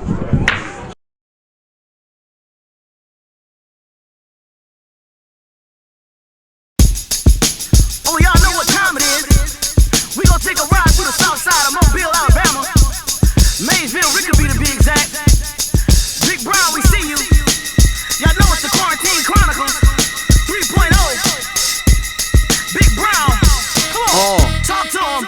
Oh, y'all know what time it is. We gon' take a ride through the south side of Mobile, Alabama. Maysville, Rickaby to be exact. Big Brown, we see you. Y'all know it's the Quarantine Chronicles 3.0. Big Brown, come on, talk to him.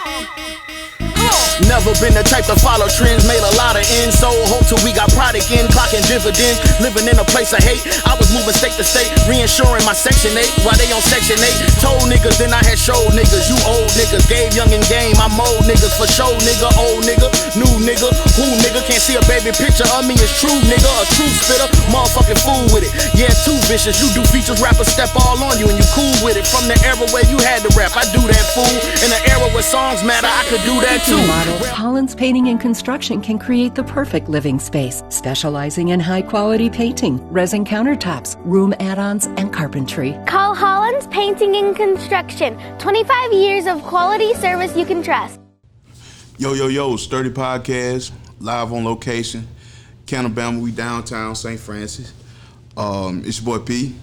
Never been the type to follow trends, made a lot of ends, so hope till we got product in, clocking dividends, living in a place of hate. I was moving state to state, reinsuring my Section 8 while they on Section 8. Told niggas, then I had showed niggas, you old niggas, gave young and game, I mold niggas for show nigga, old nigga, new nigga, who nigga, can't see a baby picture of me, it's true nigga, a true spitter, motherfucking fool with it. Yeah, too vicious, you do features, rappers step all on you and you cool with it. From the era where you had to rap, I do that fool. In the era where songs matter, I could do that too. Holland's Painting and Construction can create the perfect living space, specializing in high-quality painting, resin countertops, room add-ons, and carpentry. Call Holland's Painting and Construction. 25 years of quality service you can trust. Yo, Sturdy Podcast, live on location. Cannabama, we downtown St. Francis. It's your boy P.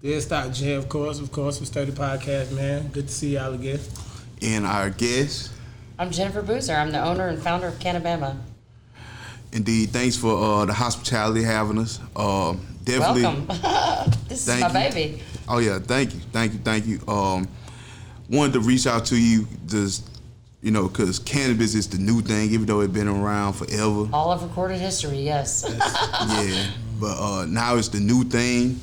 This Stock J, of course, from Sturdy Podcast, man. Good to see y'all again. And our guest. I'm Jennifer Boozer. I'm the owner and founder of Cannabama. Indeed, thanks for the hospitality having us. Definitely. Welcome. This is my baby. Oh yeah, thank you. Wanted to reach out to you just, because cannabis is the new thing, even though it's been around forever. All of recorded history, yes. Yeah, but now it's the new thing,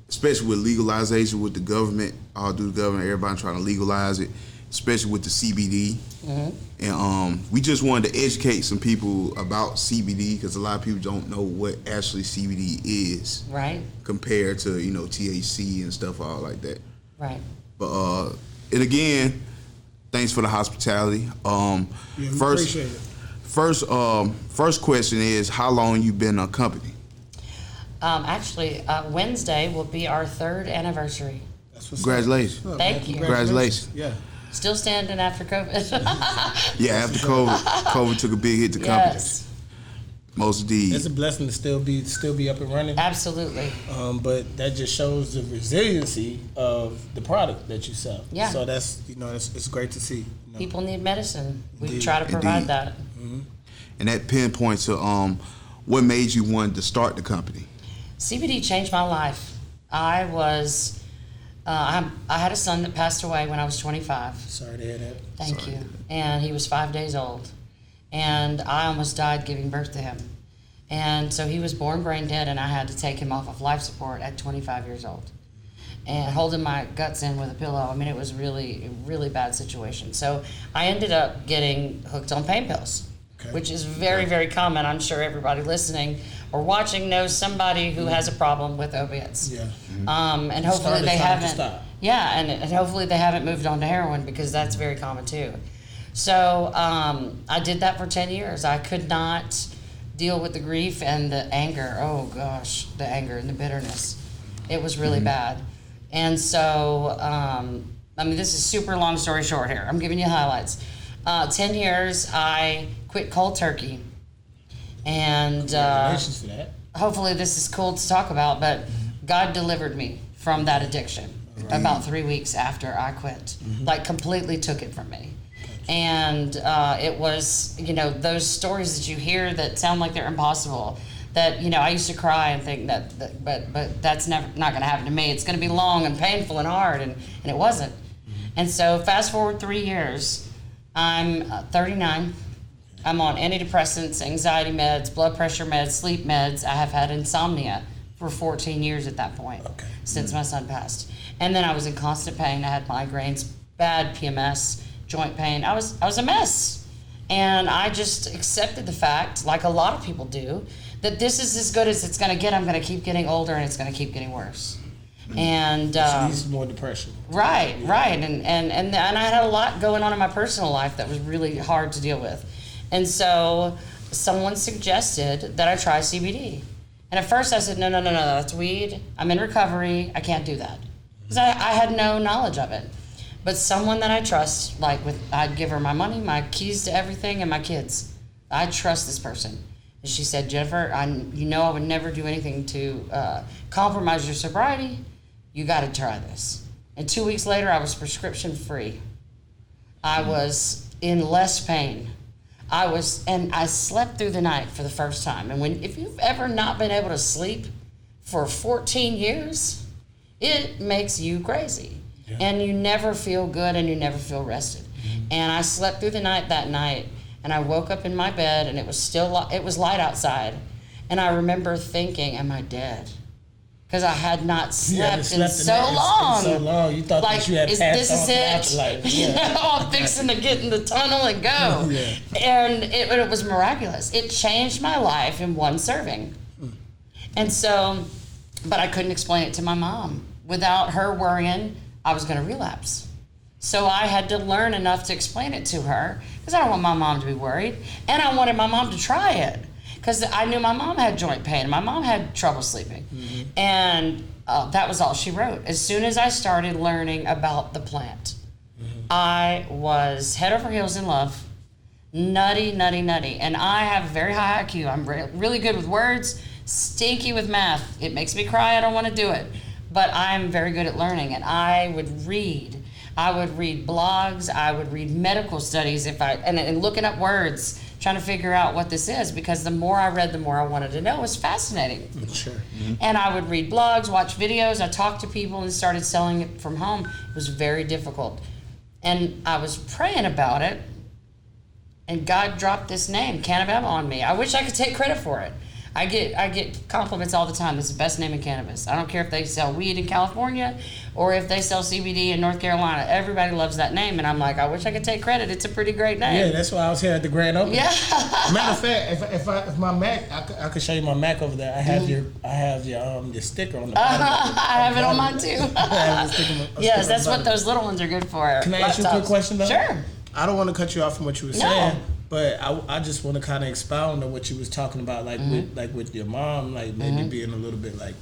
especially with legalization with the government, all through the government, everybody trying to legalize it, especially with the CBD. Mm-hmm. And we just wanted to educate some people about CBD because a lot of people don't know what actually CBD is. Right. Compared to, THC and stuff all like that. Right. But, and again, thanks for the hospitality. We appreciate it. First question is, how long you been a company? Actually, Wednesday will be our 3rd anniversary. Congratulations. Up. Thank you. Congratulations. Yeah. Still standing after COVID. Yeah, after COVID took a big hit to companies. Yes. Most indeed. It's a blessing to still be up and running. Absolutely. But that just shows the resiliency of the product that you sell. Yeah. So that's it's great to see. People need medicine. We Indeed. try to provide Indeed. that. Mm-hmm. And that pinpoints to what made you want to start the company? CBD changed my life. I had a son that passed away when I was 25. Sorry to hear that. Thank you. And he was 5 days old. And I almost died giving birth to him. And so he was born brain dead, and I had to take him off of life support at 25 years old. And holding my guts in with a pillow. I mean, it was really, really bad situation. So I ended up getting hooked on pain pills, which is very, very common. I'm sure everybody listening or watching knows somebody who has a problem with opiates. Yeah. And hopefully they haven't. Yeah, and hopefully they haven't moved on to heroin because that's very common too. So I did that for 10 years. I could not deal with the grief and the anger. Oh gosh, the anger and the bitterness. It was really bad. And so, this is super long story short here. I'm giving you highlights. 10 years, I quit cold turkey. And congratulations for that. Hopefully this is cool to talk about, but God delivered me from that addiction about 3 weeks after I quit. Like completely took it from me. And it was, those stories that you hear that sound like they're impossible, that, I used to cry and think but that's not going to happen to me. It's going to be long and painful and hard, and it wasn't. And so fast forward 3 years, I'm 39. I'm on antidepressants, anxiety meds, blood pressure meds, sleep meds. I have had insomnia for 14 years at that point, since my son passed. And then I was in constant pain. I had migraines, bad PMS, joint pain. I was a mess. And I just accepted the fact, like a lot of people do, that this is as good as it's going to get. I'm going to keep getting older, and it's going to keep getting worse. And which leads more depression. Right. And I had a lot going on in my personal life that was really hard to deal with. And so someone suggested that I try CBD. And at first I said, no, that's weed. I'm in recovery. I can't do that. Because I had no knowledge of it. But someone that I trust, I'd give her my money, my keys to everything, and my kids. I trust this person. And she said, Jennifer, I would never do anything to compromise your sobriety. You got to try this. And 2 weeks later, I was prescription free. I was in less pain. And I slept through the night for the first time. And if you've ever not been able to sleep for 14 years, it makes you crazy. Yeah. And you never feel good and you never feel rested. Mm-hmm. And I slept through the night that night, and I woke up in my bed, and it was light outside. And I remember thinking, am I dead? Because I had not slept in so long. So long, you thought that you had passed on to the afterlife. Yeah. I'm fixing to get in the tunnel and go. Yeah. And it was miraculous. It changed my life in one serving. And so, but I couldn't explain it to my mom. Without her worrying, I was going to relapse. So I had to learn enough to explain it to her, because I don't want my mom to be worried. And I wanted my mom to try it, because I knew my mom had joint pain. My mom had trouble sleeping. Mm-hmm. And that was all she wrote. As soon as I started learning about the plant, I was head over heels in love, nutty. And I have a very high IQ. I'm really good with words, stinky with math. It makes me cry. I don't want to do it. But I'm very good at learning. And I would read blogs. I would read medical studies and looking up words, trying to figure out what this is, because the more I read, the more I wanted to know. It was fascinating. Sure. Mm-hmm. And I would read blogs, watch videos. I talked to people and started selling it from home. It was very difficult. And I was praying about it, and God dropped this name, Cannabama, on me. I wish I could take credit for it. I get compliments all the time. It's the best name in cannabis. I don't care if they sell weed in California or if they sell CBD in North Carolina. Everybody loves that name, and I'm like, I wish I could take credit. It's a pretty great name. Yeah, that's why I was here at the grand opening. Yeah. Matter of fact, if my Mac, I could show you my Mac over there. I have your sticker on the bottom. I have it on mine too. Yes, that's what those little ones are good for. Can I ask you a quick question though? Sure. I don't want to cut you off from what you were saying. But I just want to kind of expound on what you was talking about, like with your mom, like maybe being a little bit like,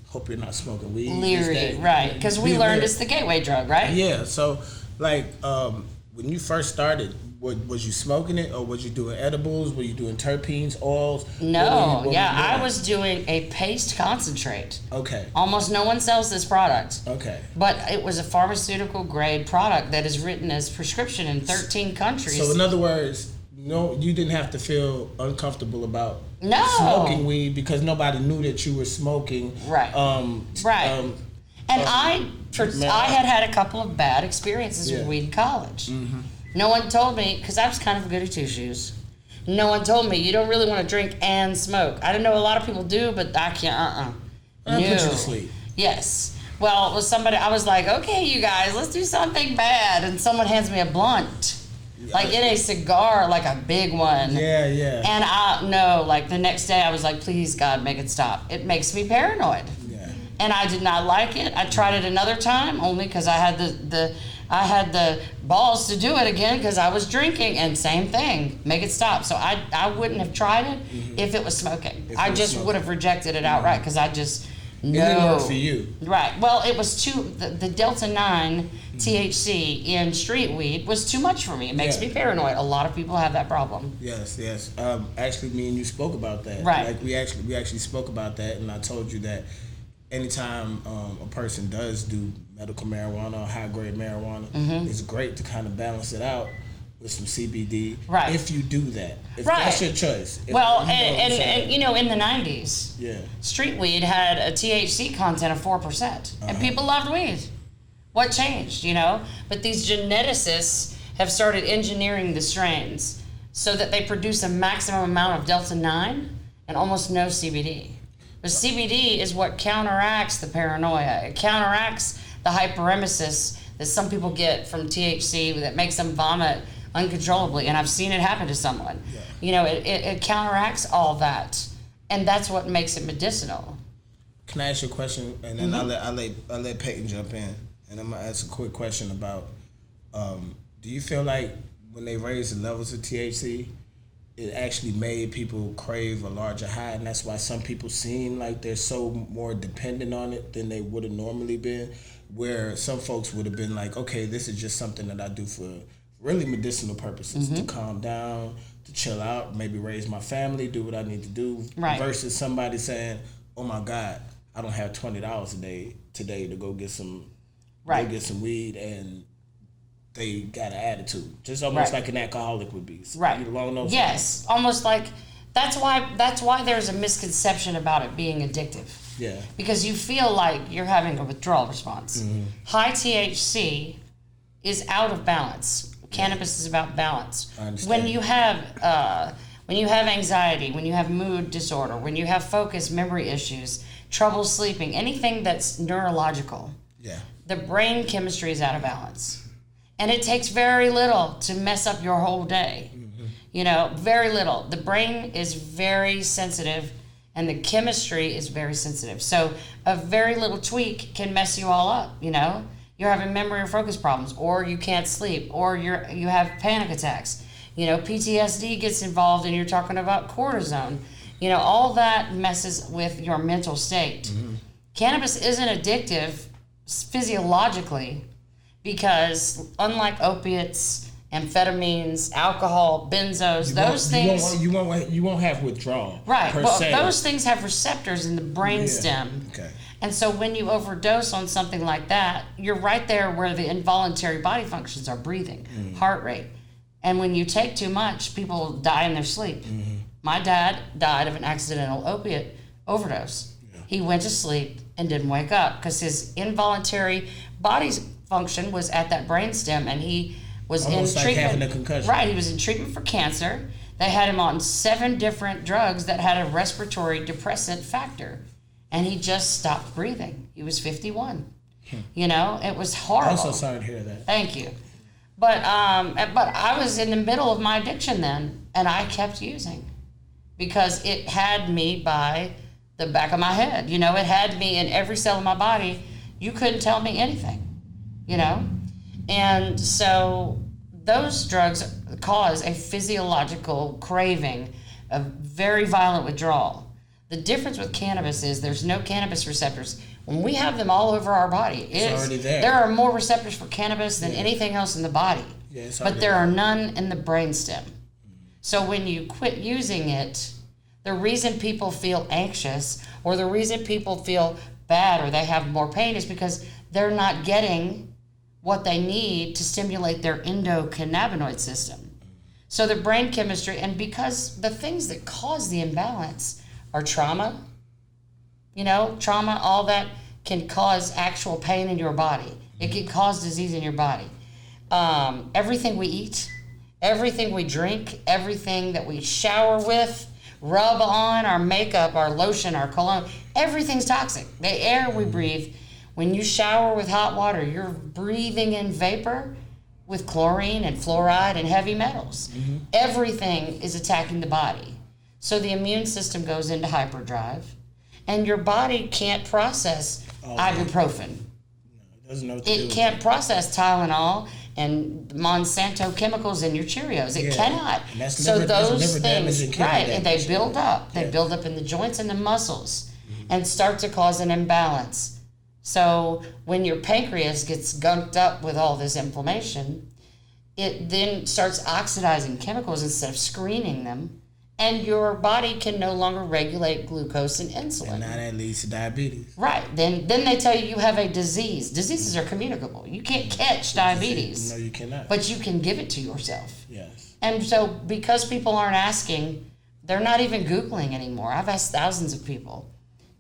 hope you're not smoking weed. Leery, right? Because we learned it's the gateway drug, right? Yeah. So like when you first started, was you smoking it, or was you doing edibles? Were you doing terpenes, oils? No. I was doing a paste concentrate. Okay. Almost no one sells this product. Okay. But it was a pharmaceutical grade product that is written as prescription in 13 countries. So in other words, no, you didn't have to feel uncomfortable about smoking weed because nobody knew that you were smoking. Right. Right. I had a couple of bad experiences with weed in college. Mm-hmm. No one told me, because I was kind of a goody two-shoes. No one told me, you don't really want to drink and smoke. I didn't know a lot of people do, but I can't, I'll put you to sleep. Yes. Well, it was somebody, I was like, okay, you guys, let's do something bad. And someone hands me a blunt. Like in a cigar, like a big one. Yeah, yeah. And the next day I was like, please, God, make it stop. It makes me paranoid. Yeah. And I did not like it. I tried it another time, only because I had the balls to do it again because I was drinking, and same thing, make it stop. So I wouldn't have tried it if it was smoking. I just would have rejected it outright because I just It didn't work for you. Right. Well, it was the Delta 9 THC in street weed was too much for me. It makes me paranoid. A lot of people have that problem. Yes. Actually, me and you spoke about that. Right. Like we actually spoke about that, and I told you that anytime a person does do medical marijuana or high grade marijuana, it's great to kind of balance it out with some CBD. Right. If you do that. If that's your choice. And in the 90s, street weed had a THC content of 4%. And people loved weed. What changed, But these geneticists have started engineering the strains so that they produce a maximum amount of Delta 9 and almost no CBD. But CBD is what counteracts the paranoia. It counteracts the hyperemesis that some people get from THC that makes them vomit uncontrollably. And I've seen it happen to someone. Yeah. It counteracts all that. And that's what makes it medicinal. Can I ask you a question? And then I'll let Peyton jump in. And I'm going to ask a quick question about, do you feel like when they raised the levels of THC, it actually made people crave a larger high, and that's why some people seem like they're so more dependent on it than they would have normally been, where some folks would have been like, okay, this is just something that I do for really medicinal purposes, to calm down, to chill out, maybe raise my family, do what I need to do, versus somebody saying, "Oh my God, I don't have $20 today to go get some weed," and they got an attitude, just almost like an alcoholic would be. Along those lines. Almost like that's why there's a misconception about it being addictive. Yeah, because you feel like you're having a withdrawal response. High THC is out of balance. Cannabis is about balance. I understand. When you have anxiety, when you have mood disorder, when you have focus, memory issues, trouble sleeping, anything that's neurological, the brain chemistry is out of balance. And it takes very little to mess up your whole day. You know, very little. The brain is very sensitive and the chemistry is very sensitive. So a very little tweak can mess you all up, you know? You're having memory or focus problems, or you can't sleep, or you have panic attacks. You know, PTSD gets involved and you're talking about cortisone. You know, all that messes with your mental state. Cannabis isn't addictive physiologically because unlike opiates, amphetamines, alcohol, benzos, you won't have withdrawal. Right. Per Well, se. those things have receptors in the brainstem. Okay. And so when you overdose on something like that, you're right there where the involuntary body functions are breathing, heart rate. And when you take too much, people die in their sleep. My dad died of an accidental opiate overdose. He went to sleep and didn't wake up because his involuntary body function was at that brainstem, and he was almost in like treatment. having a concussion. Right, he was in treatment for cancer. They had him on 7 different drugs that had a respiratory depressant factor, and he just stopped breathing. He was 51. You know, it was horrible. I'm so sorry to hear that. Thank you. But I was in the middle of my addiction then, and I kept using because it had me by the back of my head. You know, it had me in every cell of my body. You couldn't tell me anything, you know? And so those drugs cause a physiological craving, a very violent withdrawal. The difference with cannabis is there's no cannabis receptors. When we have them all over our body, it's already there. There are more receptors for cannabis than anything else in the body. Yeah, it's but there are none in the brainstem. So when you quit using it, the reason people feel anxious or the reason people feel bad or they have more pain is because they're not getting what they need to stimulate their endocannabinoid system. So the brain chemistry, and because the things that cause the imbalance are trauma, you know, trauma, all that can cause actual pain in your body. It can cause disease in your body. Everything we eat, everything we drink, everything that we shower with, rub on, our makeup, our lotion, our cologne, everything's toxic. The air we breathe, when you shower with hot water, you're breathing in vapor with chlorine and fluoride and heavy metals. Everything is attacking the body. So the immune system goes into hyperdrive, and your body can't process ibuprofen. It doesn't know what to do It with can't process Tylenol and Monsanto chemicals in your Cheerios. It cannot. And that's so liver- that's those liver damage things, and kidney right? And they damage. build up. They build up in the joints and the muscles, and start to cause an imbalance. So when your pancreas gets gunked up with all this inflammation, it then starts oxidizing chemicals instead of screening them, and your body can no longer regulate glucose and insulin. And now that leads to diabetes. Right. Then they tell you have a disease. Diseases are communicable. You can't catch diabetes. No, you cannot. But you can give it to yourself. Yes. And so because people aren't asking, they're not even Googling anymore. I've asked thousands of people,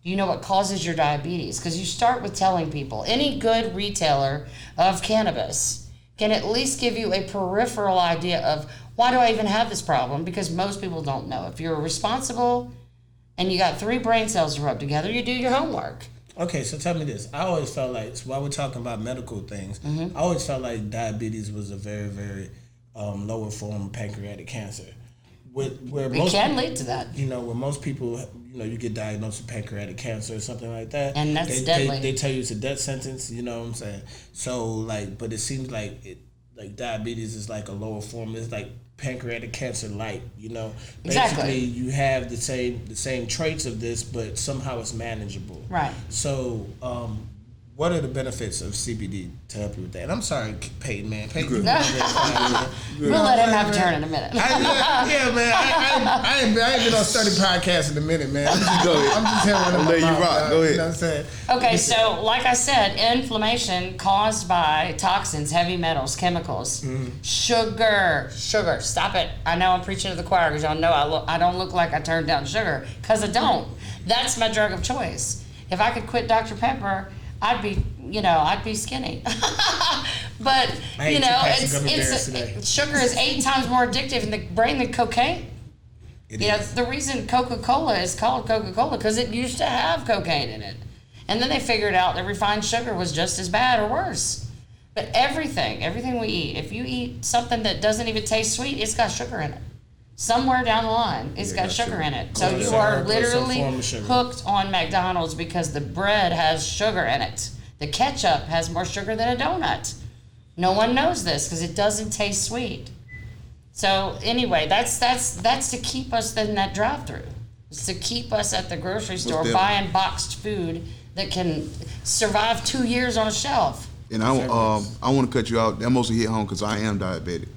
do you know what causes your diabetes? Because you start with telling people. Any good retailer of cannabis can at least give you a peripheral idea of why do I even have this problem? Because most people don't know. If you're responsible and you got 3 brain cells to rub together, you do your homework. Okay, so tell me this. I always felt like, while we're talking about medical things, I always felt like diabetes was a very, very lower form of pancreatic cancer. Where It can lead to that. You know, when most people, you know, you get diagnosed with pancreatic cancer or something like that. And that's deadly. deadly. They tell you it's a death sentence, you know what I'm saying? So, like, but it seems like diabetes is like a lower form. It's like pancreatic cancer light, you know? Exactly. Basically, you have the same traits of this, but somehow it's manageable. Right. So, what are the benefits of CBD to help you with that? And I'm sorry, Peyton, man. Peyton, We'll let him have a turn in a minute. Yeah, man. I ain't been on study podcast in a minute, man. I'm just telling I'll let you rock. Go ahead. You know what I'm saying? Okay, so like I said, inflammation caused by toxins, heavy metals, chemicals, sugar. Stop it. I know I'm preaching to the choir because y'all know I don't look like I turned down sugar, because I don't. That's my drug of choice. If I could quit Dr. Pepper, I'd be skinny. But sugar is 8 times more addictive in the brain than cocaine. The reason Coca-Cola is called Coca-Cola because it used to have cocaine in it, and then they figured out that refined sugar was just as bad or worse. But everything we eat, if you eat something that doesn't even taste sweet, it's got sugar in it. Somewhere down the line, it's got sugar in it. So you are literally hooked on McDonald's because the bread has sugar in it. The ketchup has more sugar than a donut. No one knows this because it doesn't taste sweet. So anyway, that's to keep us in that drive-through. It's to keep us at the grocery store buying boxed food that can survive 2 years on a shelf. And I want to cut you out. That mostly hit home because I am diabetic.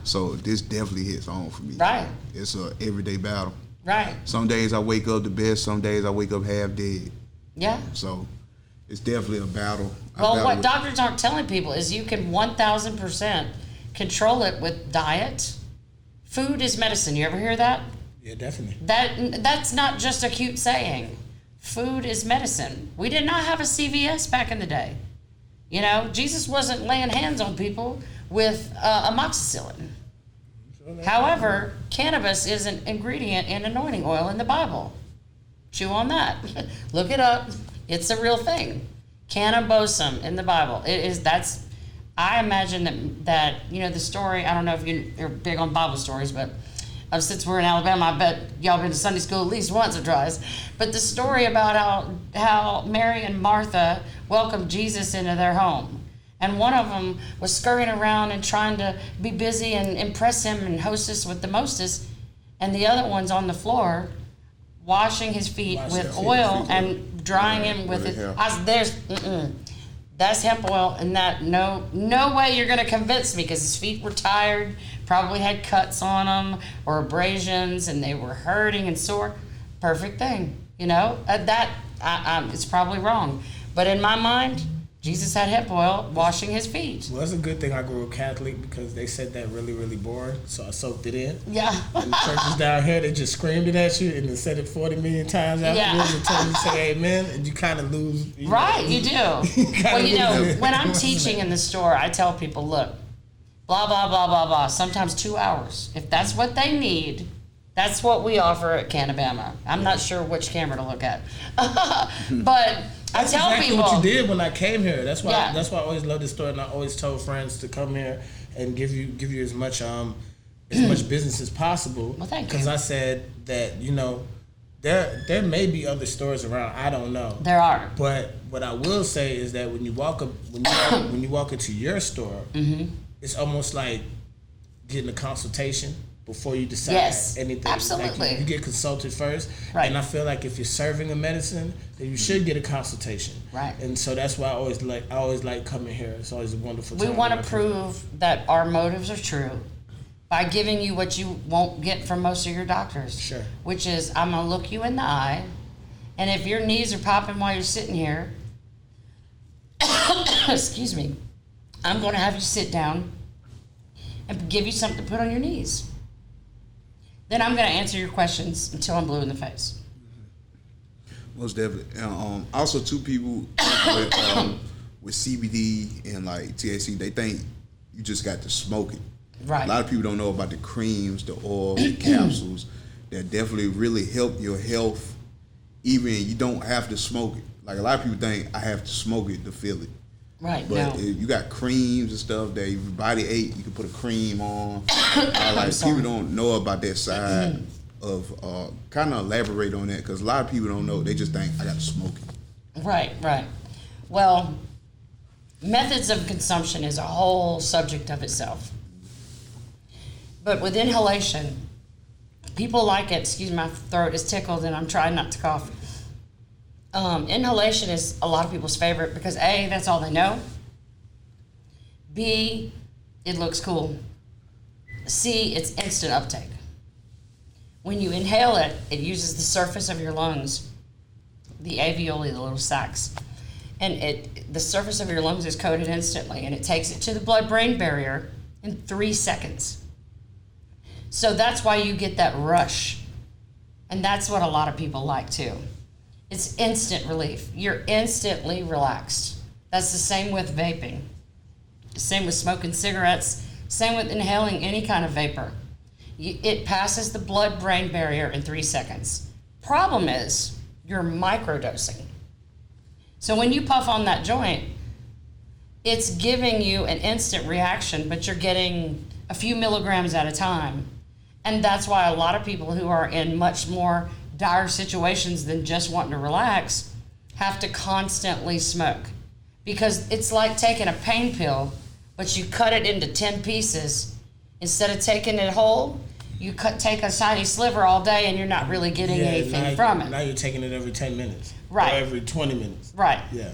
So this definitely hits home for me. Right. It's a everyday battle. Right. Some days I wake up the best. Some days I wake up half dead. Yeah. So it's definitely a battle. Well, what doctors aren't telling people is you can 1,000% control it with diet. Food is medicine. You ever hear that? Yeah, definitely. That's not just a cute saying. Food is medicine. We did not have a CVS back in the day. Jesus wasn't laying hands on people with amoxicillin. However, cannabis is an ingredient in anointing oil in the Bible. Chew on that. Look it up. It's a real thing. Cannabosum in the Bible. I imagine that the story, I don't know if you're big on Bible stories, but since we're in Alabama, I bet y'all been to Sunday school at least once or twice. But the story about how Mary and Martha welcomed Jesus into their home. And one of them was scurrying around and trying to be busy and impress him and hostess with the mostest. And the other one's on the floor washing his feet with oil and drying him with it. That's hemp oil, and that no way you're going to convince me, because his feet were tired, probably had cuts on them or abrasions, and they were hurting and sore. Perfect thing, it's probably wrong. But in my mind, Jesus had hemp oil washing his feet. Well, it's a good thing I grew up Catholic, because they said that really, really boring, so I soaked it in. Yeah. And the churches down here, they just screamed it at you and then said it 40 million times afterwards and told you to say amen, and you kind of lose. Right, you do. When I'm teaching in the store, I tell people, look, blah, blah, blah, blah, blah, sometimes 2 hours. If that's what they need, that's what we offer at Cannabama. I'm not sure which camera to look at. But I tell exactly people what you did when I came here. That's why I always love this story, and I always told friends to come here and give you as much business as possible. Well, thank you. Because I said that there may be other stores around. I don't know. There are. But what I will say is that when you walk into your store, it's almost like getting a consultation before you decide anything. Absolutely. Like you get consulted first. Right. And I feel like if you're serving a medicine, then you should get a consultation. Right. And so that's why I always like coming here. It's always a wonderful time. We want to prove that our motives are true by giving you what you won't get from most of your doctors. Sure. Which is, I'm going to look you in the eye, and if your knees are popping while you're sitting here, excuse me, I'm going to have you sit down and give you something to put on your knees. Then I'm going to answer your questions until I'm blue in the face. Most definitely. Also, two people with CBD and like THC, they think you just got to smoke it. Right. A lot of people don't know about the creams, the oil, the capsules that definitely really help your health. Even you don't have to smoke it. Like a lot of people think I have to smoke it to feel it. Right. But you got creams and stuff that if your body ate, you can put a cream on. Like people don't know about that side of kind of elaborate on that, because a lot of people don't know. They just think I got to smoke it. Right. Well, methods of consumption is a whole subject of itself. But with inhalation, people like it. Excuse me, my throat is tickled and I'm trying not to cough. Inhalation is a lot of people's favorite because A, that's all they know. B, it looks cool. C, it's instant uptake. When you inhale it, it uses the surface of your lungs, the alveoli, the little sacs, and the surface of your lungs is coated instantly, and it takes it to the blood-brain barrier in 3 seconds. So that's why you get that rush, and that's what a lot of people like too. It's instant relief. You're instantly relaxed. That's the same with vaping. Same with smoking cigarettes. Same with inhaling any kind of vapor. It passes the blood-brain barrier in 3 seconds. Problem is, you're microdosing. So when you puff on that joint, it's giving you an instant reaction, but you're getting a few milligrams at a time. And that's why a lot of people who are in much more dire situations than just wanting to relax have to constantly smoke. Because it's like taking a pain pill, but you cut it into 10 pieces. Instead of taking it whole, you take a tiny sliver all day and you're not really getting anything from it. Now you're taking it every 10 minutes. Right. Or every 20 minutes. Right. Yeah.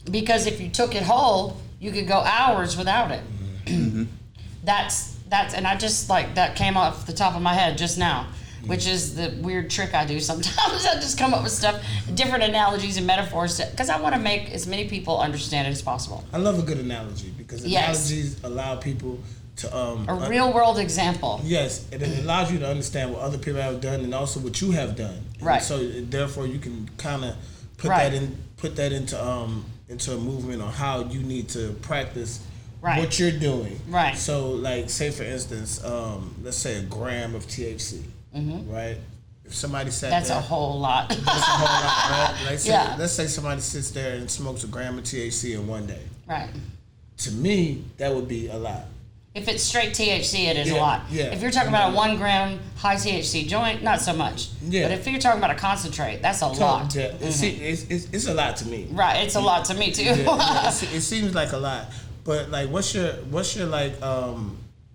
Because if you took it whole, you could go hours without it. Mm-hmm. That's and I just that came off the top of my head just now, which is the weird trick I do sometimes. I just come up with stuff, different analogies and metaphors, because I want to make as many people understand it as possible. I love a good analogy because analogies allow people to a real world example. Yes, and it allows you to understand what other people have done and also what you have done. Right. And so therefore you can kind of put that into a movement on how you need to practice what you're doing. Right. So like say for instance, let's say a gram of THC. Mm-hmm. Right. If somebody sat that's there, a whole lot. That's a whole lot, right? Like let's say somebody sits there and smokes a gram of THC in one day. Right. To me, that would be a lot. If it's straight THC, it is a lot. Yeah. If you're talking about a 1 gram high THC joint, not so much. Yeah. But if you're talking about a concentrate, that's a lot. Yeah. Mm-hmm. It's a lot to me. Right. It's a lot to me too. It seems like a lot, but like, what's your like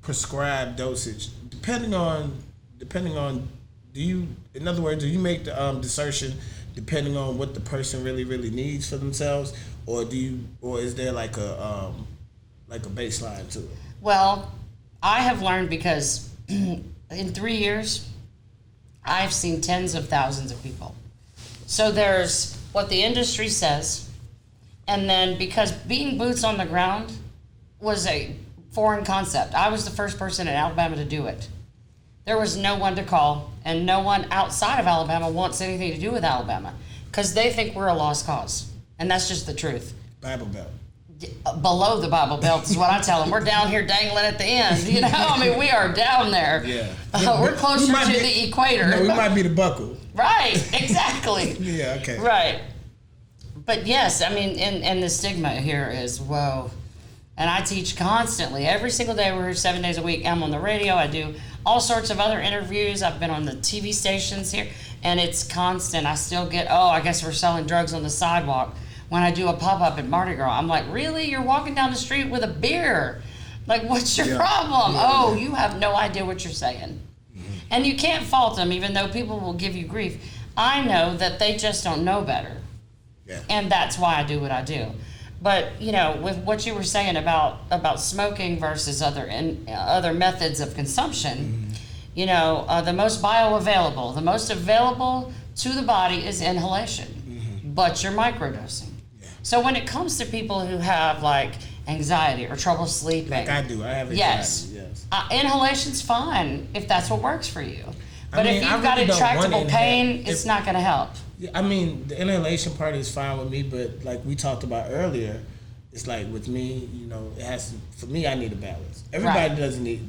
prescribed dosage? Depending on, do you make the assertion depending on what the person really needs for themselves, or is there like a baseline to it? Well, I have learned because in 3 years, I've seen tens of thousands of people. So there's what the industry says, and then because being boots on the ground was a foreign concept, I was the first person in Alabama to do it. There was no one to call, and no one outside of Alabama wants anything to do with Alabama because they think we're a lost cause, and that's just the truth. Bible Belt. Below the Bible Belt is what I tell them. We're down here dangling at the end. You know, I mean, we are down there. Yeah. We're closer to the equator. No, we might be the buckle. Right, exactly. Yeah, okay. Right. But yes, I mean, and the stigma here is, whoa. And I teach constantly. Every single day, we're here 7 days a week. I'm on the radio. I do all sorts of other interviews. I've been on the TV stations here. And it's constant. I still get, I guess we're selling drugs on the sidewalk. When I do a pop-up at Mardi Gras, I'm like, really? You're walking down the street with a beer? Like, what's your problem? Yeah. You have no idea what you're saying. Mm-hmm. And you can't fault them, even though people will give you grief. I know that they just don't know better. Yeah. And that's why I do what I do. But, with what you were saying about smoking versus other methods of consumption, mm-hmm. The most bioavailable, the most available to the body is inhalation. Mm-hmm. But you're microdosing. So when it comes to people who have like anxiety or trouble sleeping, like I do, I have anxiety. Yes. Inhalation's fine if that's what works for you. But if you've got intractable pain, it's not going to help. I mean, the inhalation part is fine with me, but like we talked about earlier, it's like with me, it has to. For me, I need a balance. Everybody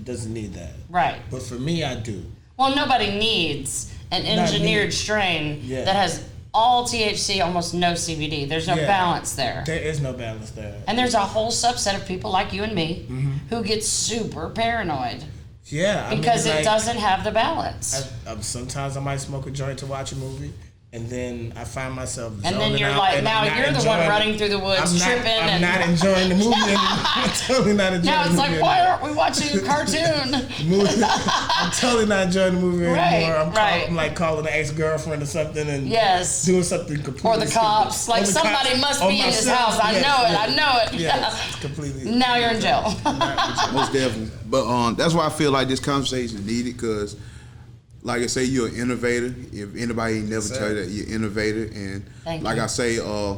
doesn't need that. Right. But for me, I do. Well, nobody needs an engineered strain that has all THC, almost no CBD. There's no balance there. There is no balance there. And there's a whole subset of people like you and me who get super paranoid. Yeah. Because it doesn't have the balance. Sometimes I might smoke a joint to watch a movie. and then I find myself And then zoning you're out, like, and now I'm not you're the one enjoying- running through the woods, tripping. I'm not enjoying the movie anymore. I'm totally not enjoying Now the it's movie like, why aren't we watching a cartoon? I'm totally not enjoying the movie Right, anymore. right. I'm like calling an ex-girlfriend or something and Yes. doing something completely Or the cops. stupid. Like, Or the somebody cops. must Or be in his myself. house. I Yes, know it. yes. I know it. Yes, it's completely. Now you're in jail. Most definitely. But that's why I feel like this conversation is needed, because, like I say, you're an innovator. If anybody ain't never tell you that, you're an innovator. And Thank like you. I say, I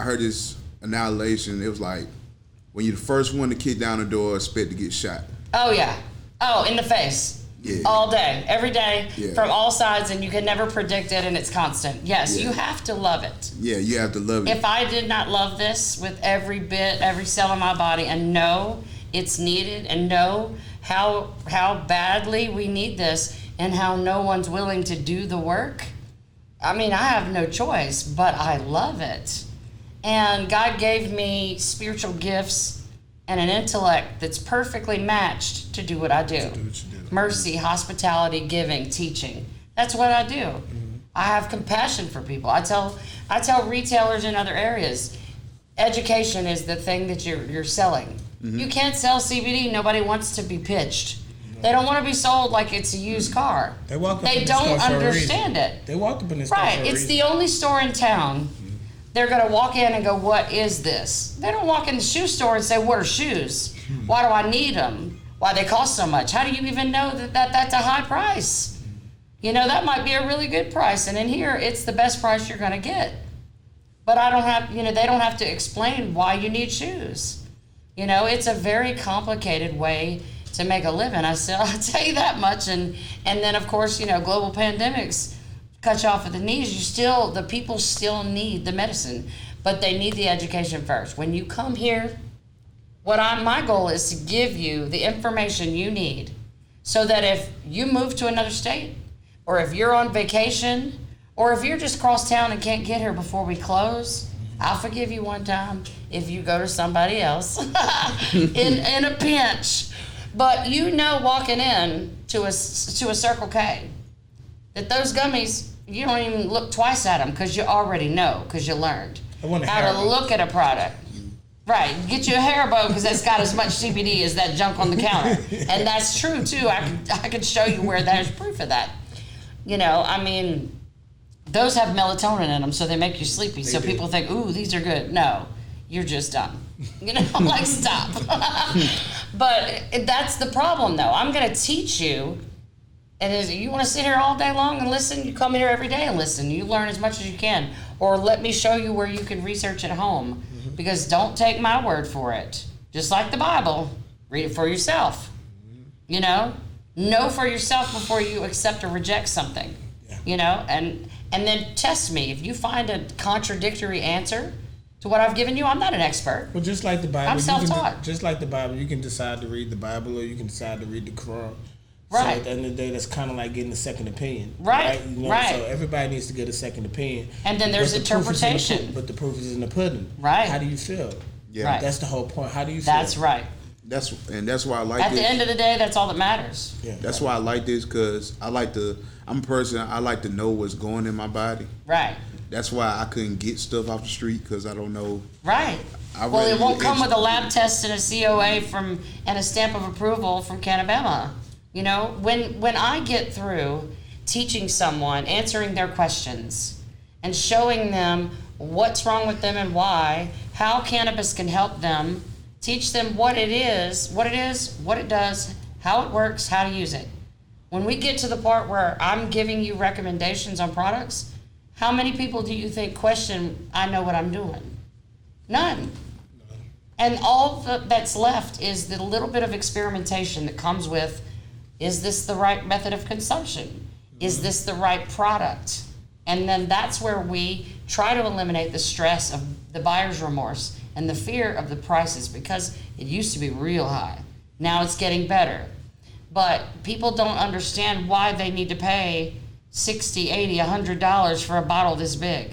heard this annihilation. It was like, when you're the first one to kick down the door, expect to get shot. Oh, yeah. Oh, in the face. Yeah. All day, every day, Yeah. from all sides, and you can never predict it, and it's constant. Yes, Yeah. you have to love it. Yeah, you have to love it. If I did not love this with every bit, every cell in my body, and know it's needed, and know how badly we need this, and how no one's willing to do the work, I mean, I have no choice, but I love it. And God gave me spiritual gifts and an intellect that's perfectly matched to do what I do. Mercy, hospitality, giving, teaching. That's what I do. I have compassion for people. I tell retailers in other areas, education is the thing that you're selling. You can't sell CBD. Nobody wants to be pitched. They don't want to be sold like it's a used car. They walk up They in this don't store for a understand reason. it. They walk up in this store Right. for a It's reason. the only store in town. They're going to walk in and go, what is this? They don't walk in the shoe store and say, what are shoes? Why do I need them? Why they cost so much? How do you even know that that's a high price? You know, that might be a really good price. And in here, it's the best price you're going to get. But they don't have to explain why you need shoes. You know, it's a very complicated way to make a living. I'll tell you that much. And then, of course, global pandemics cut you off at the knees. The people still need the medicine, but they need the education first. When you come here, my goal is to give you the information you need, so that if you move to another state, or if you're on vacation, or if you're just across town and can't get here before we close, I'll forgive you one time if you go to somebody else in a pinch. But walking in to a Circle K, that those gummies, you don't even look twice at them, because you already know, because you learned how to look at a product. Right, get you a Haribo, because that's got as much CBD as that junk on the counter. And that's true too. I could show you where there's proof of that. Those have melatonin in them, so they make you sleepy. So people think, ooh, these are good. No, you're just dumb. I'm like, stop. But that's the problem, though. I'm going to teach you. And you want to sit here all day long and listen? You come here every day and listen. You learn as much as you can. Or let me show you where you can research at home. Because don't take my word for it. Just like the Bible, read it for yourself. Know for yourself before you accept or reject something. And then test me. If you find a contradictory answer to what I've given you, I'm not an expert. Well, just like the Bible, I'm self-taught. Just like the Bible, you can decide to read the Bible, or you can decide to read the Quran. Right. So at the end of the day, that's kind of like getting a second opinion. Right. Right. So everybody needs to get a second opinion. And then there's But the proof is in the interpretation. but the proof is in the pudding. Right. How do you feel? Yeah. Right. That's the whole point. How do you feel? That's right. That's why I like At this. the end of the day, that's all that matters. Yeah. That's why I like this, because I'm a person, I like to know what's going in my body. Right. That's why I couldn't get stuff off the street, because I don't know. Right. I'd Well, rather it won't do come with a lab test and a COA and a stamp of approval from Cannabama. When I get through teaching someone, answering their questions, and showing them what's wrong with them and why, how cannabis can help them, teach them what it is, what it does, how it works, how to use it. When we get to the part where I'm giving you recommendations on products, how many people do you think question, I know what I'm doing? None. And all that's left is the little bit of experimentation that comes with, is this the right method of consumption? Is this the right product? And then that's where we try to eliminate the stress of the buyer's remorse and the fear of the prices, because it used to be real high. Now it's getting better. But people don't understand why they need to pay $60, $80, $100 for a bottle this big.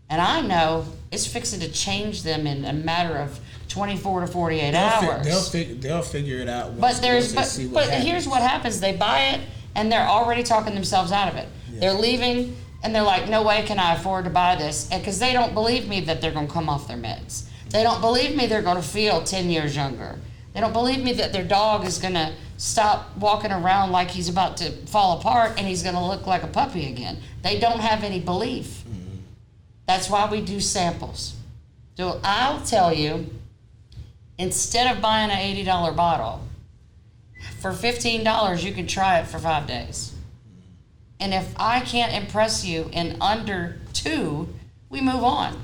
And I know it's fixing to change them in a matter of 24 to 48 hours. They'll figure it out. But here's what happens. They buy it and they're already talking themselves out of it. They're leaving, and they're like, no way can I afford to buy this. Because they don't believe me that they're going to come off their meds. They don't believe me they're going to feel 10 years younger. They don't believe me that their dog is going to stop walking around like he's about to fall apart and he's going to look like a puppy again. They don't have any belief. That's why we do samples. So I'll tell you, instead of buying an $80 bottle, for $15, you can try it for 5 days. And if I can't impress you in under 2, we move on.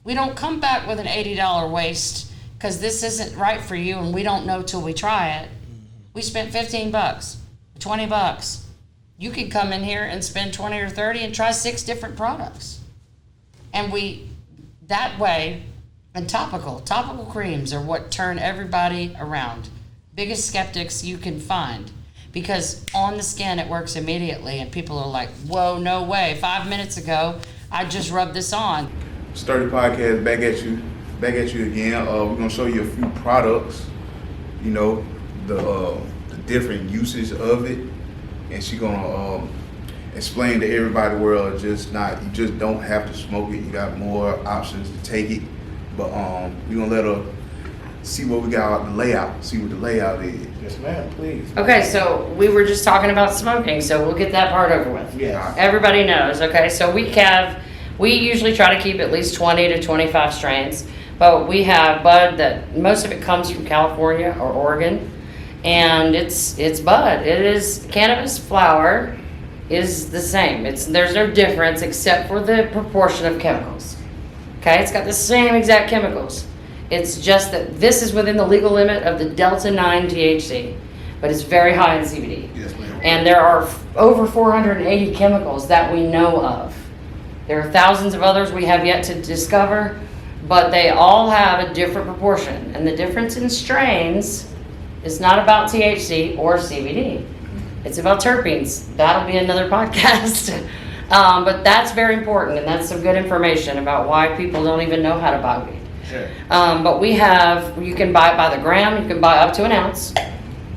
We don't come back with an $80 waste because this isn't right for you and we don't know till we try it. We spent $15, $20. You could come in here and spend 20 or 30 and try 6 different products. And that way, and topical creams are what turn everybody around. Biggest skeptics you can find. Because on the skin, it works immediately, and people are like, whoa, no way. 5 minutes ago, I just rubbed this on. Sturdy Podcast back at you again. We're gonna show you a few products, you know, the different uses of it, and she's gonna explain to everybody the world you just don't have to smoke it. You got more options to take it, but we're gonna let her see what we got, see what the layout is. Yes, ma'am, please. Okay, so we were just talking about smoking, so we'll get that part over with. Yeah. Everybody knows, okay? So we usually try to keep at least 20 to 25 strains, but we have bud that most of it comes from California or Oregon, and it's bud. It is cannabis flower is the same. There's no difference except for the proportion of chemicals. Okay, it's got the same exact chemicals. It's just that this is within the legal limit of the Delta 9 THC, but it's very high in CBD. Yes, ma'am. And there are over 480 chemicals that we know of. There are thousands of others we have yet to discover, but they all have a different proportion. And the difference in strains is not about THC or CBD. It's about terpenes. That'll be another podcast. But that's very important, and that's some good information about why people don't even know how to buy weed. Sure. But you can buy it by the gram, you can buy up to an ounce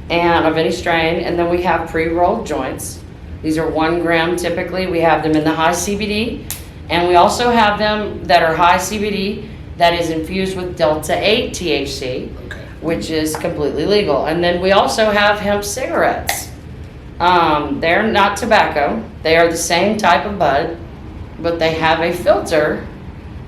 and of any strain, and then we have pre-rolled joints. These are 1 gram typically. We have them in the high CBD, and we also have them that are high CBD that is infused with Delta 8 THC, which is completely legal. And then we also have hemp cigarettes. They're not tobacco. They are the same type of bud, but they have a filter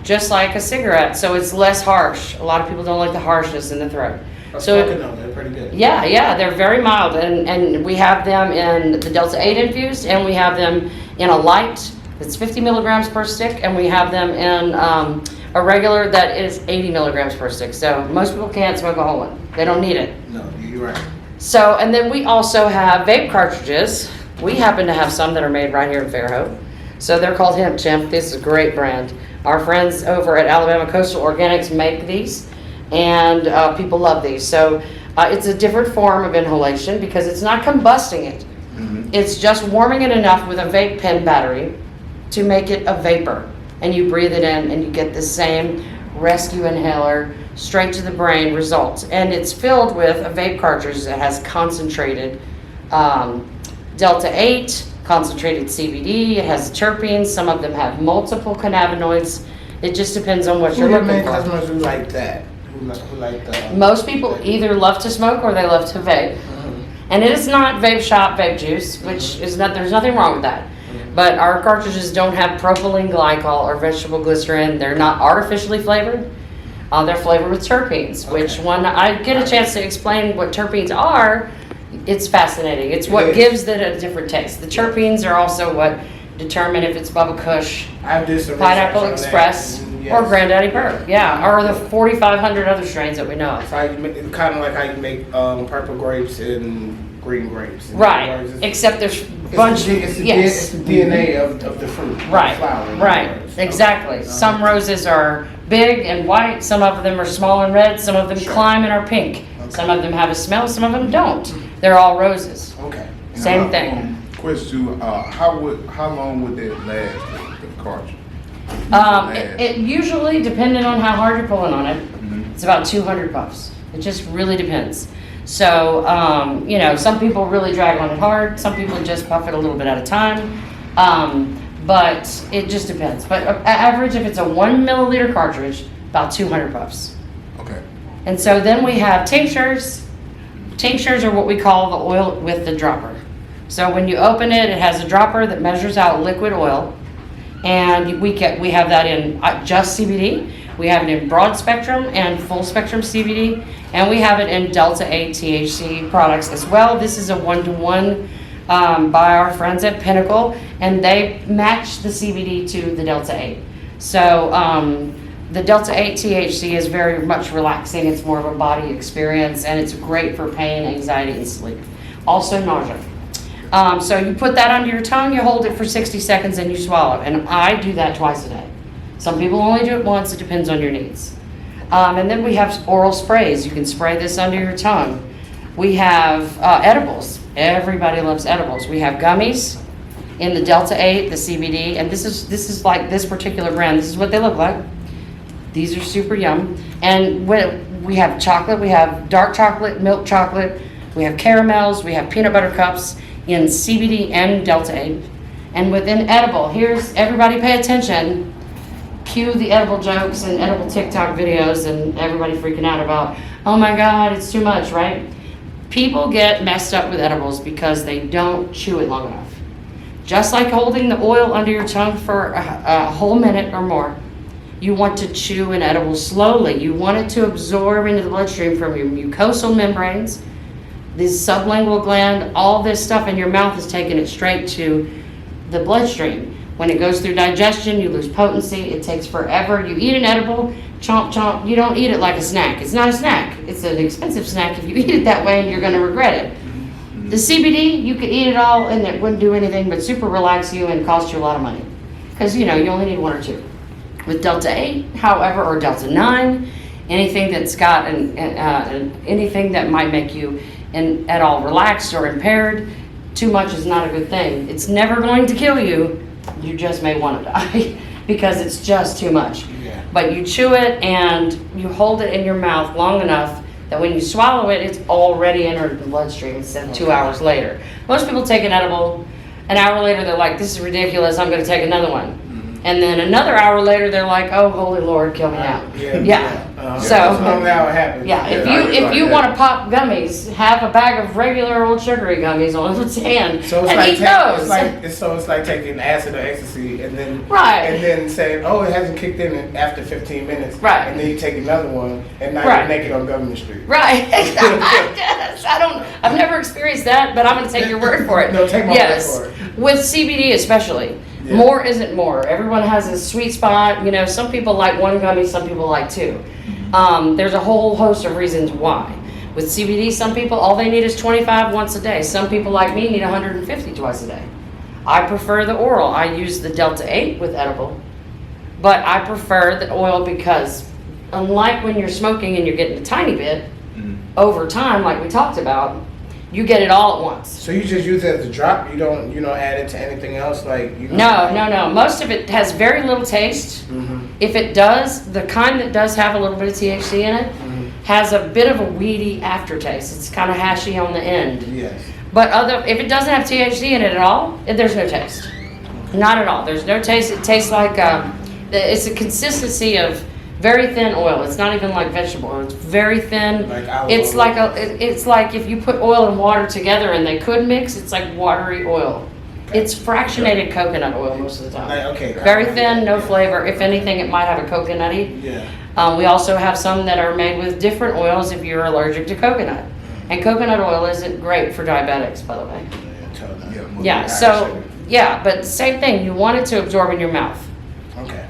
just like a cigarette, so it's less harsh. A lot of people don't like the harshness in the throat. They're pretty good. Yeah, they're very mild, and we have them in the Delta 8 infused, and we have them in a light that's 50 milligrams per stick, and we have them in a regular that is 80 milligrams per stick. So most people can't smoke a whole one. They don't need it. No, you're right. So, and then we also have vape cartridges. We happen to have some that are made right here in Fairhope. So they're called Hemp Chimp. This is a great brand. Our friends over at Alabama Coastal Organics make these, and people love these. So it's a different form of inhalation because it's not combusting it. Mm-hmm. It's just warming it enough with a vape pen battery to make it a vapor. And you breathe it in and you get the same rescue inhaler, straight to the brain results. And it's filled with a vape cartridge that has concentrated Delta 8, concentrated CBD, it has terpenes, some of them have multiple cannabinoids. It just depends on what you're looking for. Customers who like that, who like the... Most people either love to smoke or they love to vape. Mm-hmm. And it is not vape shop vape juice, which is not, there's nothing wrong with that. Mm-hmm. But our cartridges don't have propylene glycol or vegetable glycerin. They're not artificially flavored. They're flavored with terpenes, which when I get a chance to explain what terpenes are, it's fascinating. It's what gives it a different taste. The terpenes are also what determine if it's Bubba Kush, Pineapple Express, or Granddaddy Burke. Yeah, or the 4,500 other strains that we know of. It's kind of like how you make purple grapes and green grapes. Right, except there's bunch. It's the DNA of the fruit. Right, the flower, right, exactly. Some roses are big and white. Some of them are small and red. Some of them climb and are pink. Okay. Some of them have a smell. Some of them don't. They're all roses. Okay. Same thing. Question 2: how long would that last? The cartridge. It usually, depending on how hard you're pulling on it, it's about 200 puffs. It just really depends. So, some people really drag on it hard. Some people just puff it a little bit at a time. But it just depends. But average, if it's a 1 milliliter cartridge, about 200 puffs. Okay. And so then we have tinctures. Tinctures are what we call the oil with the dropper. So when you open it, it has a dropper that measures out liquid oil. And we have that in just CBD. We have it in broad spectrum and full spectrum CBD. And we have it in Delta 8 THC products as well. This is a 1-to-1 by our friends at Pinnacle. And they match the CBD to the Delta 8. So the Delta 8 THC is very much relaxing. It's more of a body experience, and it's great for pain, anxiety, and sleep. Also nausea. So you put that under your tongue, you hold it for 60 seconds, and you swallow. And I do that twice a day. Some people only do it once. It depends on your needs. And then we have oral sprays. You can spray this under your tongue. We have edibles. Everybody loves edibles. We have gummies in the Delta 8, the CBD, and this is like this particular brand. This is what they look like. These are super yum. And we have chocolate, we have dark chocolate, milk chocolate, we have caramels, we have peanut butter cups in CBD and Delta 8. And within edible, here's, everybody pay attention. Cue the edible jokes and edible TikTok videos and everybody freaking out about, oh my God, it's too much, right? People get messed up with edibles because they don't chew it long enough. Just like holding the oil under your tongue for a whole minute or more. You want to chew an edible slowly. You want it to absorb into the bloodstream from your mucosal membranes, this sublingual gland, all this stuff in your mouth is taking it straight to the bloodstream. When it goes through digestion, you lose potency. It takes forever. You eat an edible, chomp, chomp. You don't eat it like a snack. It's not a snack. It's an expensive snack if you eat it that way, and you're going to regret it. The CBD, you could eat it all, and it wouldn't do anything but super relax you and cost you a lot of money. Because, you only need 1 or 2. With Delta 8, however, or Delta 9, anything that's got anything that might make you at all relaxed or impaired, too much is not a good thing. It's never going to kill you. You just may want to die because it's just too much. Yeah. But you chew it and you hold it in your mouth long enough that when you swallow it, it's already entered the bloodstream instead of 2 hours later. Most people take an edible, an hour later they're like, this is ridiculous, I'm going to take another one. And then another hour later, they're like, "Oh, holy Lord, kill me now." Yeah. So that's normally how it happens. Yeah. If you want to pop gummies, have a bag of regular old sugary gummies on its hand and eat those. It's like taking acid or ecstasy and then saying, "Oh, it hasn't kicked in after 15 minutes." Right. And then you take another one, and now you're naked on Government Street. Right. I've never experienced that, but I'm going to take your word for it. No, take my word for it. With CBD especially. Yeah. More isn't more. Everyone has a sweet spot. Some people like 1 gummy, some people like 2. There's a whole host of reasons why. With CBD, some people, all they need is 25 once a day. Some people like me need 150 twice a day. I prefer the oral. I use the Delta 8 with edible. But I prefer the oil because unlike when you're smoking and you're getting a tiny bit, over time, like we talked about, you get it all at once. So you just use it as a drop? You don't add it to anything else? No. Most of it has very little taste. Mm-hmm. If it does, the kind that does have a little bit of THC in it has a bit of a weedy aftertaste. It's kind of hashy on the end. Yes. But if it doesn't have THC in it at all, there's no taste. Not at all. There's no taste. It tastes like it's a consistency of very thin oil. It's not even like vegetable oil. It's very thin. It's like if you put oil and water together and they could mix. It's like watery oil. Okay. It's fractionated coconut oil most of the time. Very thin, no flavor. If anything, it might have a coconutty. Yeah. We also have some that are made with different oils if you're allergic to coconut. And coconut oil isn't great for diabetics, by the way. But same thing. You want it to absorb in your mouth. Okay.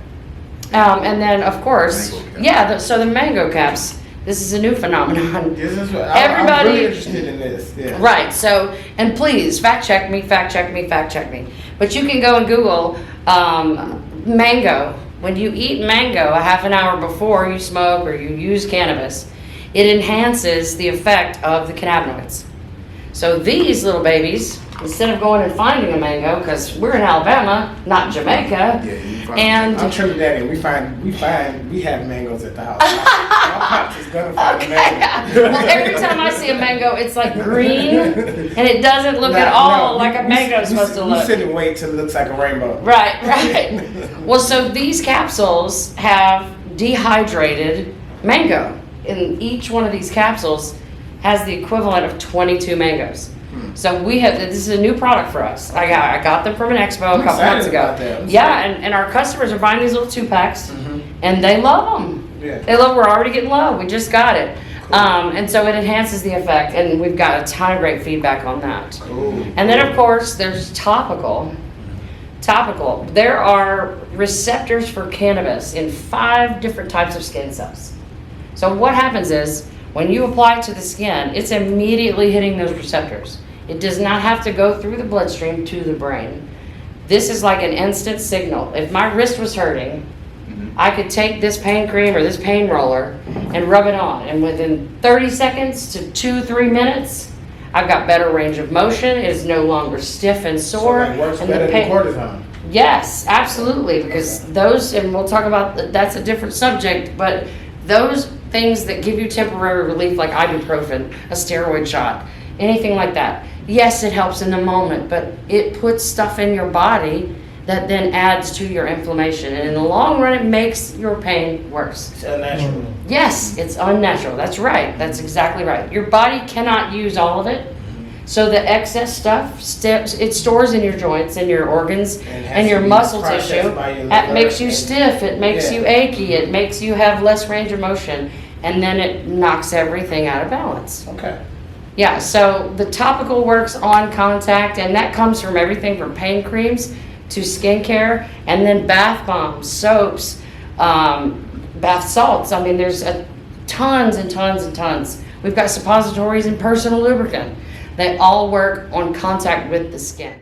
And then, of course, so the mango caps. This is a new phenomenon. I'm really interested in this. Yeah. Right. So, and please fact check me. But you can go and Google mango. When you eat mango a half an hour before you smoke or you use cannabis, it enhances the effect of the cannabinoids. So these little babies, instead of going and finding a mango, because we're in Alabama, not Jamaica, and I'm Trinidadian. We have mangoes at the house. My pops is gonna find a mango. well, every time I see a mango, it's like green, and it doesn't look at all like a mango is supposed to look. We sit and wait till it looks like a rainbow. Right. Well, so these capsules have dehydrated mango. In each one of these capsules has the equivalent of 22 mangoes. So this is a new product for us. I got them from an expo a couple months ago. Yeah, and our customers are buying these little 2-packs, and they love them. Yeah. They love. We're already getting low. We just got it, and so it enhances the effect, and we've got a ton of great feedback on that. And then of course there's topical. There are receptors for cannabis in 5 different types of skin cells. So what happens is when you apply it to the skin, it's immediately hitting those receptors. It does not have to go through the bloodstream to the brain. This is like an instant signal. If my wrist was hurting, I could take this pain cream or this pain roller and rub it on, and within 30 seconds to 2-3 minutes, I've got better range of motion. It is no longer stiff and sore. So it works and better than cortisone. Yes, absolutely, because those, and we'll talk about that's a different subject, but those things that give you temporary relief, like ibuprofen, a steroid shot, anything like that. Yes, it helps in the moment, but it puts stuff in your body that then adds to your inflammation, and in the long run, it makes your pain worse. It's unnatural. Yes, it's unnatural. That's right. That's exactly right. Your body cannot use all of it, so the excess stuff it stores in your joints and your organs and your muscle tissue. It makes you stiff. It makes you achy. It makes you have less range of motion, and then it knocks everything out of balance. Okay. Yeah. So the topical works on contact, and that comes from everything from pain creams to skincare, and then bath bombs, soaps, bath salts. I mean, there's tons and tons and tons. We've got suppositories and personal lubricant. They all work on contact with the skin.